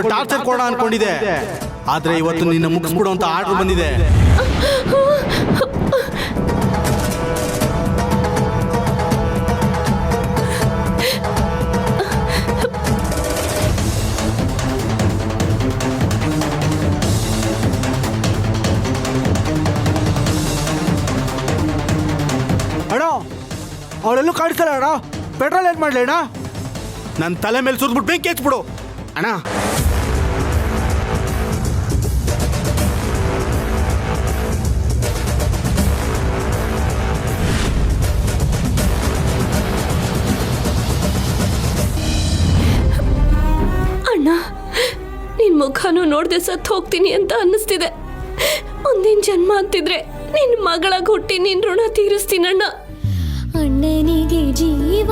ಇಟ್ಕೊಂಡು ಟಾರ್ಚರ್ ಕೊಡೋಣ ಅನ್ಕೊಂಡಿದೆ. ಆದ್ರೆ ಇವತ್ತು ನಿನ್ನ ಮುಗಿಸ್ಬಿಡು ಅಂತ ಆರ್ಡರ್ ಬಂದಿದೆ. ಅಣ್ಣ ಅವಳೆಲ್ಲೂ ಕಾಣಿಸಲ್ಲ ಅಣ್ಣ. ಪೆಟ್ರೋಲ್ ಏನ್ ಮಾಡ್ಲಿ ಅಣ್ಣ? ನನ್ನ ತಲೆ ಮೇಲೆ ಸುರಿದ್ಬಿಟ್ಟು ಬೆಂಕಿ ಹಚ್ಬಿಡು ಅಣ್ಣ. ಅಣ್ಣ, ನಿನ್ ಮುಖನೂ ನೋಡ್ದೆ ಸತ್ತು ಹೋಗ್ತೀನಿ ಅಂತ ಅನ್ನಿಸ್ತಿದೆ. ಮುಂದಿನ ಜನ್ಮ ಅಂತಿದ್ರೆ ನಿನ್ ಮಗಳಾಗಿ ಹುಟ್ಟಿ ನಿನ್ ಋಣ ತೀರಿಸ್ತೀನಣ್ಣ. ಅಣ್ಣನಿಗೆ ಜೀವ